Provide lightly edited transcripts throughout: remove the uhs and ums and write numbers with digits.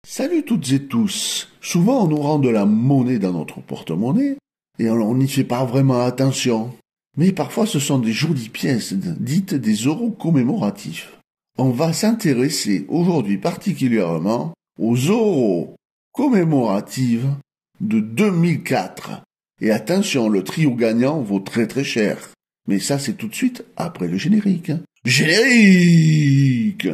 Salut toutes et tous. Souvent on nous rend de la monnaie dans notre porte-monnaie et on n'y fait pas vraiment attention. Mais parfois ce sont des jolies pièces dites des euros commémoratifs. On va s'intéresser aujourd'hui particulièrement aux euros commémoratifs de 2004. Et attention, le trio gagnant vaut très très cher. Mais ça c'est tout de suite après le générique. Générique!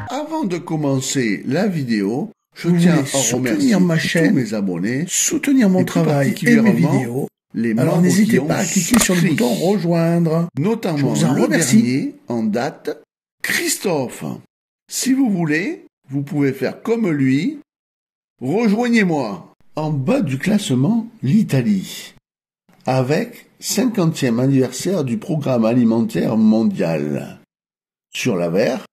Avant de commencer la vidéo, je tiens à remercier ma chaîne, tous mes abonnés, soutenir mon travail et mes vidéos. Alors n'hésitez pas à cliquer sur le bouton rejoindre. Notamment le dernier en date, Christophe. Si vous voulez, vous pouvez faire comme lui. Rejoignez-moi. En bas du classement, l'Italie, avec 50e anniversaire du programme alimentaire mondial. Sur l'avers,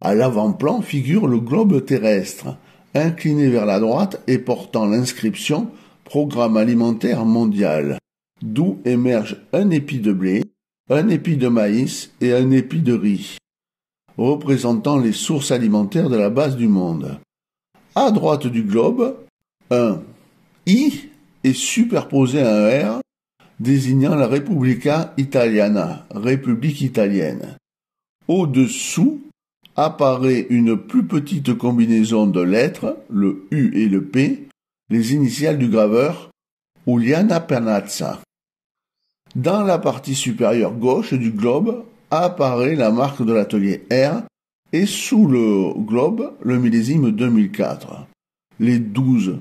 à l'avant-plan figure le globe terrestre, incliné vers la droite et portant l'inscription Programme alimentaire mondial, d'où émerge un épi de blé, un épi de maïs et un épi de riz, représentant les sources alimentaires de la base du monde. À droite du globe, un I est superposé à un R, désignant la Repubblica Italiana, République italienne. Au-dessous apparaît une plus petite combinaison de lettres, le U et le P, les initiales du graveur, Uliana Pernazza. Dans la partie supérieure gauche du globe apparaît la marque de l'atelier R et sous le globe le millésime 2004. Les 12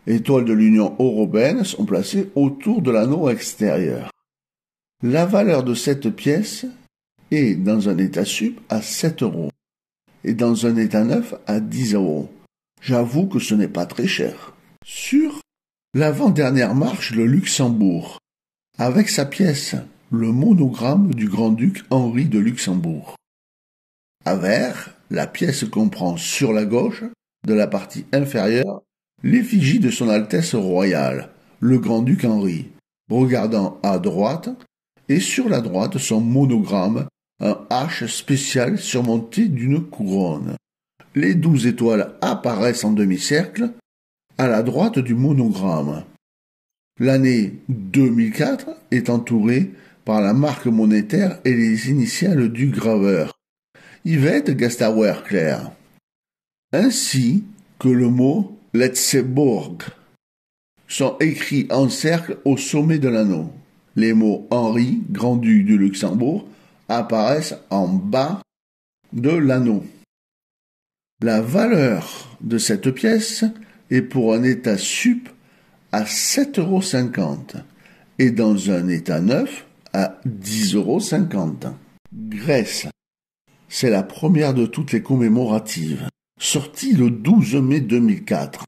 étoiles de l'Union européenne sont placées autour de l'anneau extérieur. La valeur de cette pièce est dans un état sup à 7 euros et dans un état neuf à 10 euros. J'avoue que ce n'est pas très cher. Sur l'avant-dernière marche, le Luxembourg, avec sa pièce, le monogramme du grand-duc Henri de Luxembourg. À vert, la pièce comprend sur la gauche, de la partie inférieure, l'effigie de son Altesse royale, le grand-duc Henri, regardant à droite, et sur la droite son monogramme, un H spécial surmonté d'une couronne. Les 12 étoiles apparaissent en demi-cercle, à la droite du monogramme. L'année 2004 est entourée par la marque monétaire et les initiales du graveur, Yvette Gastauer Claire, ainsi que le mot Letzeburg sont écrits en cercle au sommet de l'anneau. Les mots Henri, grand-duc du Luxembourg, apparaissent en bas de l'anneau. La valeur de cette pièce est pour un état sup à 7,50 € et dans un état neuf à 10,50 €. Grèce. C'est la première de toutes les commémoratives. Sortie le 12 mai 2004.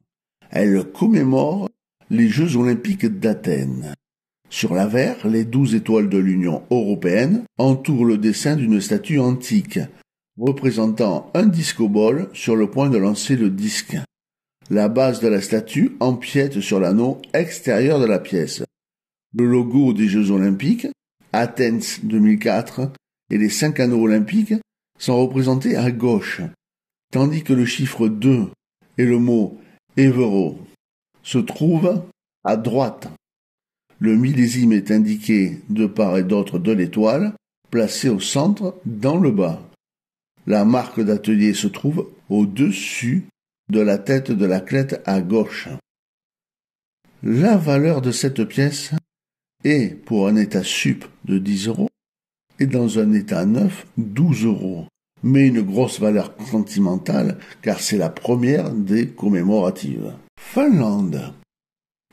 Elle commémore les Jeux olympiques d'Athènes. Sur l'avers, les 12 étoiles de l'Union européenne entourent le dessin d'une statue antique, représentant un disco-ball sur le point de lancer le disque. La base de la statue empiète sur l'anneau extérieur de la pièce. Le logo des Jeux olympiques, Athènes 2004, et les 5 anneaux olympiques sont représentés à gauche, tandis que le chiffre 2 et le mot Evero se trouvent à droite. Le millésime est indiqué de part et d'autre de l'étoile, placée au centre dans le bas. La marque d'atelier se trouve au-dessus de la tête de l'athlète à gauche. La valeur de cette pièce est pour un état sup de 10 € et dans un état neuf 12 €, mais une grosse valeur sentimentale car c'est la première des commémoratives. Finlande.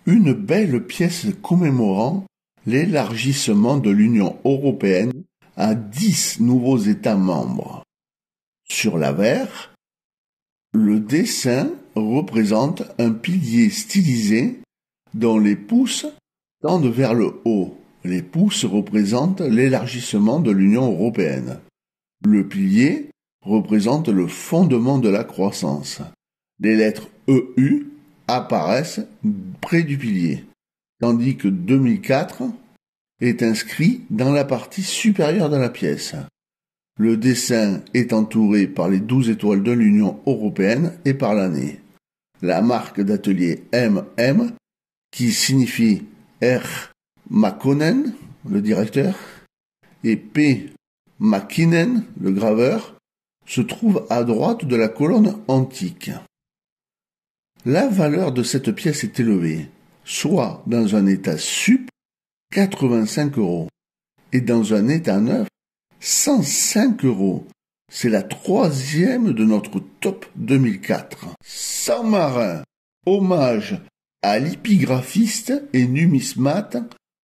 Une belle pièce commémorant l'élargissement de l'Union européenne à 10 nouveaux États membres. Sur l'avers, le dessin représente un pilier stylisé dont les pouces tendent vers le haut. Les pouces représentent l'élargissement de l'Union européenne. Le pilier représente le fondement de la croissance. Les lettres EU apparaissent près du pilier. tandis que 2004 est inscrit dans la partie supérieure de la pièce. Le dessin est entouré par les 12 étoiles de l'Union européenne et par l'année. La marque d'atelier MM, qui signifie R. Makkonen, le directeur, et P. Mäkinen, le graveur, se trouve à droite de la colonne antique. La valeur de cette pièce est élevée, soit dans un état sup, 85 € et dans un état neuf, 105 €. C'est la troisième de notre top 2004. San Marin, hommage à l'épigraphiste et numismate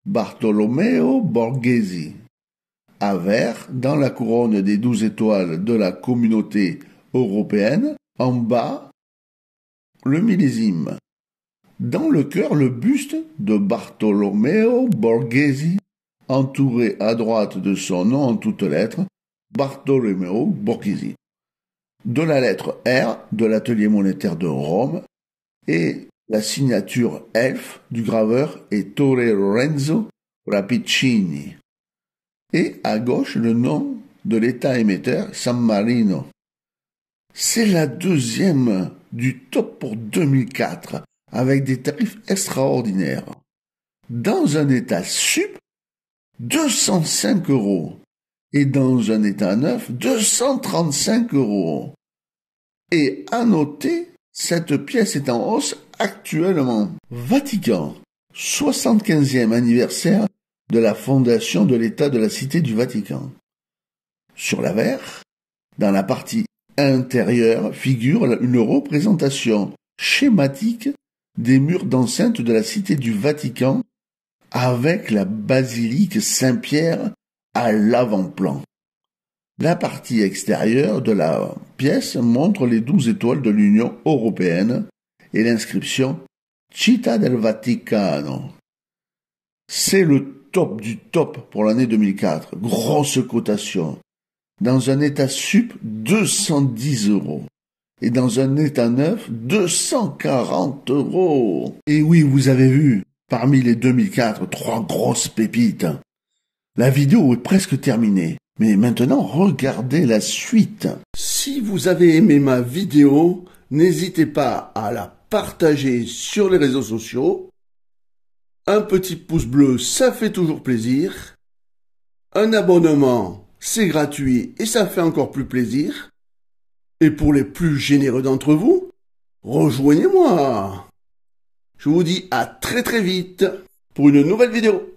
Bartolomeo Borghesi. À vert, dans la couronne des 12 étoiles de la communauté européenne, en bas, le millésime. Dans le cœur, le buste de Bartolomeo Borghesi, entouré à droite de son nom en toutes lettres, Bartolomeo Borghesi. De la lettre R de l'atelier monétaire de Rome et la signature Elf du graveur Ettore Lorenzo Rapicini. Et à gauche, le nom de l'État émetteur, San Marino. C'est la deuxième du top pour 2004, avec des tarifs extraordinaires. Dans un état sup, 205 € et dans un état neuf, 235 €. Et à noter, cette pièce est en hausse actuellement. Vatican, 75e anniversaire de la fondation de l'État de la Cité du Vatican. Sur l'avers, dans la partie intérieure, figure une représentation schématique des murs d'enceinte de la Cité du Vatican avec la basilique Saint-Pierre à l'avant-plan. La partie extérieure de la pièce montre les 12 étoiles de l'Union européenne et l'inscription Città del Vaticano. C'est le top du top pour l'année 2004. Grosse cotation. Dans un état sup, 210 €. Et dans un état neuf, 240 €. Et oui, vous avez vu, parmi les 2004, 3 grosses pépites. La vidéo est presque terminée. Mais maintenant, regardez la suite. Si vous avez aimé ma vidéo, n'hésitez pas à la partager sur les réseaux sociaux. Un petit pouce bleu, ça fait toujours plaisir. Un abonnement, c'est gratuit et ça fait encore plus plaisir. Et pour les plus généreux d'entre vous, rejoignez-moi. Je vous dis à très très vite pour une nouvelle vidéo.